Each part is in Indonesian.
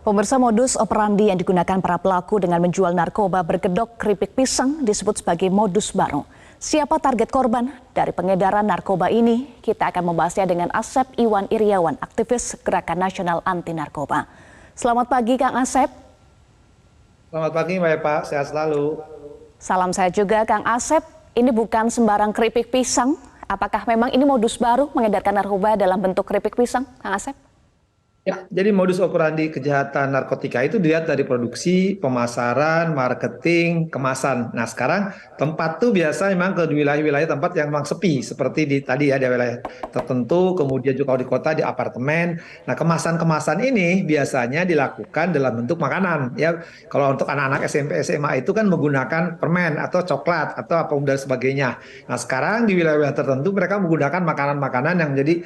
Pemirsa, modus operandi yang digunakan para pelaku dengan menjual narkoba berkedok keripik pisang disebut sebagai modus baru. Siapa target korban dari pengedaran narkoba ini? Kita akan membahasnya dengan Asep Iwan Iriawan, aktivis Gerakan Nasional Anti Narkoba. Selamat pagi Kang Asep. Selamat pagi Mbak Eva, sehat selalu. Salam saya juga Kang Asep. Ini bukan sembarang keripik pisang. Apakah memang ini modus baru mengedarkan narkoba dalam bentuk keripik pisang, Kang Asep? Ya, jadi modus operandi kejahatan narkotika itu dilihat dari produksi, pemasaran, marketing, kemasan. Nah, sekarang tempat tuh biasa memang ke wilayah-wilayah tempat yang memang sepi, seperti di tadi ya di wilayah tertentu, kemudian juga di kota di apartemen. Nah, kemasan-kemasan ini biasanya dilakukan dalam bentuk makanan. Ya, kalau untuk anak-anak SMP, SMA itu kan menggunakan permen atau coklat atau apa dan sebagainya. Nah, sekarang di wilayah tertentu mereka menggunakan makanan-makanan yang menjadi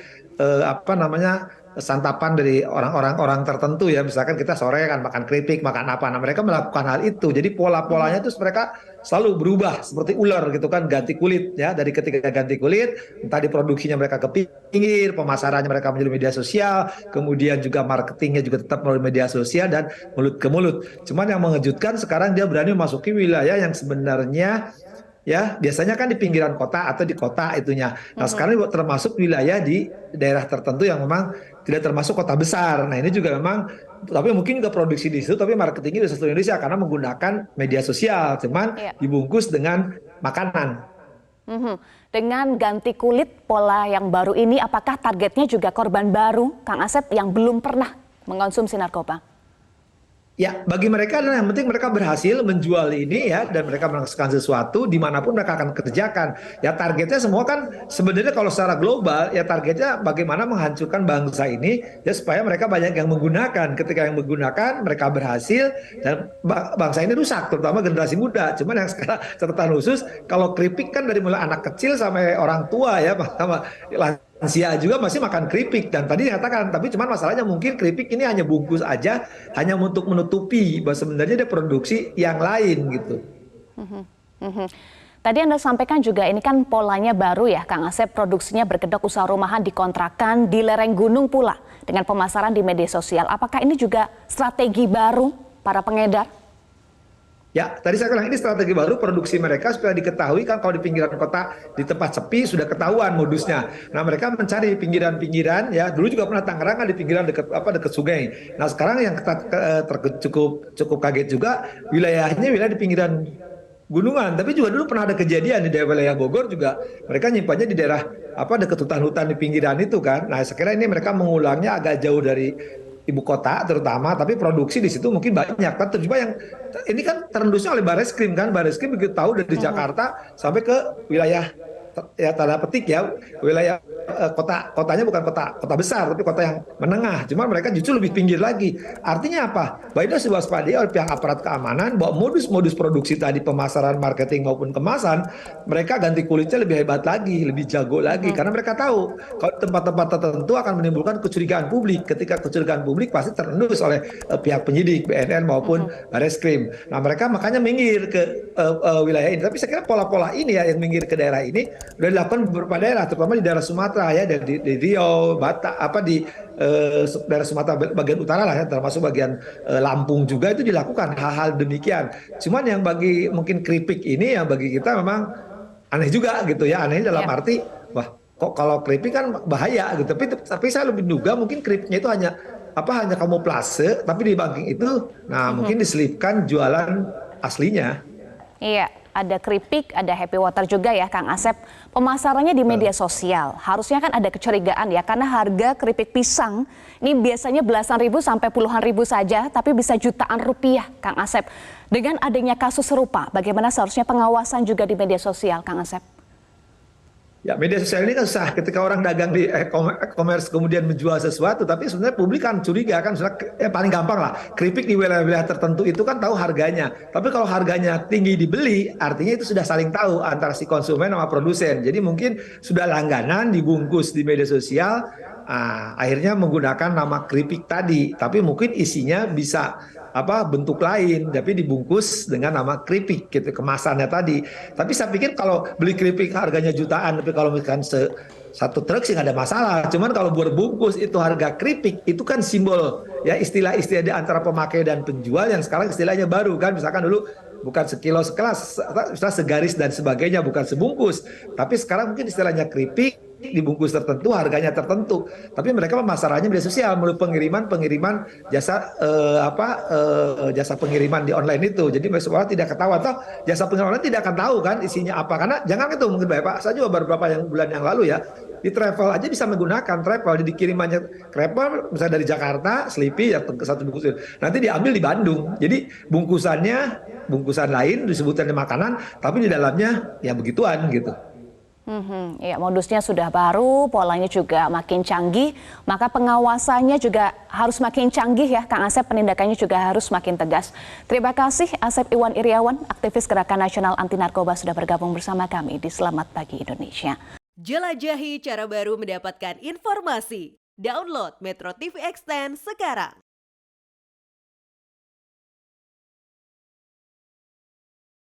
santapan dari orang-orang tertentu ya, misalkan kita sore kan makan keripik, makan apa, nah mereka melakukan hal itu, jadi pola-polanya itu mereka selalu berubah seperti ular gitu kan, ganti kulit ya, dari ketika ganti kulit entah diproduksinya mereka ke pinggir, pemasarannya mereka melalui media sosial, kemudian juga marketingnya juga tetap melalui media sosial dan mulut ke mulut. Cuman yang mengejutkan sekarang dia berani memasuki wilayah yang sebenarnya ya biasanya kan di pinggiran kota atau di kota itunya. Nah sekarang termasuk wilayah di daerah tertentu yang memang tidak termasuk kota besar. Nah ini juga memang, tapi mungkin juga produksi di situ, tapi marketingnya di seluruh Indonesia karena menggunakan media sosial, cuman dibungkus dengan makanan. Dengan ganti kulit pola yang baru ini, apakah targetnya juga korban baru, Kang Asep, yang belum pernah mengonsumsi narkoba? Ya, bagi mereka adalah yang penting mereka berhasil menjual ini ya, dan mereka melakukan sesuatu dimanapun mereka akan kerjakan. Ya targetnya semua kan sebenarnya kalau secara global ya targetnya bagaimana menghancurkan bangsa ini ya supaya mereka banyak yang menggunakan. Ketika yang menggunakan mereka berhasil dan bangsa ini rusak, terutama generasi muda. Cuman yang sekarang catatan khusus kalau keripik kan dari mulai anak kecil sampai orang tua ya, sama lansia juga masih makan keripik, dan tadi dikatakan, tapi cuman masalahnya mungkin keripik ini hanya bungkus aja, hanya untuk menutupi bahwa sebenarnya ada produksi yang lain gitu. Tadi Anda sampaikan juga ini kan polanya baru ya Kang Asep, produksinya berkedok usaha rumahan dikontrakan di lereng gunung pula dengan pemasaran di media sosial. Apakah ini juga strategi baru para pengedar? Ya, tadi saya bilang ini strategi baru produksi mereka supaya diketahui kan, kalau di pinggiran kota di tempat sepi sudah ketahuan modusnya. Nah, mereka mencari pinggiran-pinggiran ya. Dulu juga pernah Tangerang kan di pinggiran dekat sungai. Nah, sekarang yang cukup kaget juga wilayahnya wilayah di pinggiran gunungan. Tapi juga dulu pernah ada kejadian di daerah wilayah Bogor juga, mereka nyimpannya di daerah dekat hutan-hutan di pinggiran itu kan. Nah, sekiranya ini mereka mengulangnya agak jauh dari ibu kota terutama, tapi produksi di situ mungkin banyak kan. Terjebak yang ini kan terendusnya oleh Bareskrim kan. Bareskrim begitu tahu dari Jakarta sampai ke wilayah ya tanda petik ya wilayah kotanya bukan kota besar tapi kota yang menengah, cuma mereka justru lebih pinggir lagi. Artinya apa? Bahwa itu harus diwaspadai oleh pihak aparat keamanan bahwa modus-modus produksi tadi, pemasaran, marketing maupun kemasan, mereka ganti kulitnya lebih hebat lagi, lebih jago lagi, karena mereka tahu kalau tempat-tempat tertentu akan menimbulkan kecurigaan publik. Ketika kecurigaan publik pasti terendus oleh pihak penyidik BNN maupun Bareskrim. Nah mereka makanya minggir ke wilayah ini. Tapi saya kira pola-pola ini ya yang minggir ke daerah ini sudah dilakukan di beberapa daerah, terutama di daerah Sumatera ya, di Riau, di daerah Sumatera bagian utara lah ya, termasuk bagian Lampung juga itu dilakukan hal-hal demikian. Cuman yang bagi mungkin keripik ini yang bagi kita memang aneh juga gitu ya, aneh dalam arti wah kok kalau keripik kan bahaya gitu. Tapi saya lebih duga mungkin keripiknya itu hanya kamuflase, tapi di banking itu nah mungkin diselipkan jualan aslinya. Iya, ada keripik, ada happy water juga ya Kang Asep. Pemasarannya di media sosial, harusnya kan ada kecurigaan ya, karena harga keripik pisang ini biasanya belasan ribu sampai puluhan ribu saja, tapi bisa jutaan rupiah Kang Asep. Dengan adanya kasus serupa, bagaimana seharusnya pengawasan juga di media sosial Kang Asep? Ya, media sosial ini kan susah ketika orang dagang di e-commerce kemudian menjual sesuatu, tapi sebenarnya publik kan curiga kan, paling gampang lah keripik di wilayah-wilayah tertentu itu kan tahu harganya. Tapi kalau harganya tinggi dibeli, artinya itu sudah saling tahu antara si konsumen sama produsen. Jadi mungkin sudah langganan dibungkus di media sosial, akhirnya menggunakan nama keripik tadi, tapi mungkin isinya bisa bentuk lain, tapi dibungkus dengan nama keripik gitu, kemasannya tadi. Tapi saya pikir kalau beli keripik harganya jutaan, tapi kalau misalkan satu truk sih nggak ada masalah. Cuman kalau berbungkus itu harga keripik, itu kan simbol ya istilah-istilah di antara pemakai dan penjual yang sekarang istilahnya baru kan. Misalkan dulu bukan sekilo sekelas, misalnya segaris dan sebagainya, bukan sebungkus. Tapi sekarang mungkin istilahnya keripik dibungkus tertentu, harganya tertentu. Tapi mereka pemasarannya media sosial melalui pengiriman jasa jasa pengiriman di online itu. Jadi orang tidak ketahuan atau jasa pengiriman online tidak akan tahu kan isinya apa. Karena jangan itu mungkin Pak, saya juga baru beberapa bulan yang lalu ya di travel aja bisa menggunakan travel, jadi kirimannya travel misalnya dari Jakarta, Sleepy ya satu bungkus nanti diambil di Bandung. Jadi bungkusan lain disebutnya makanan, tapi di dalamnya ya begituan gitu. Ya, modusnya sudah baru, polanya juga makin canggih, maka pengawasannya juga harus makin canggih ya, Kang Asep, penindakannya juga harus makin tegas. Terima kasih Asep Iwan Iriawan, aktivis Gerakan Nasional Anti Narkoba sudah bergabung bersama kami di Selamat Pagi Indonesia. Jelajahi cara baru mendapatkan informasi. Download Metro TV Extend sekarang.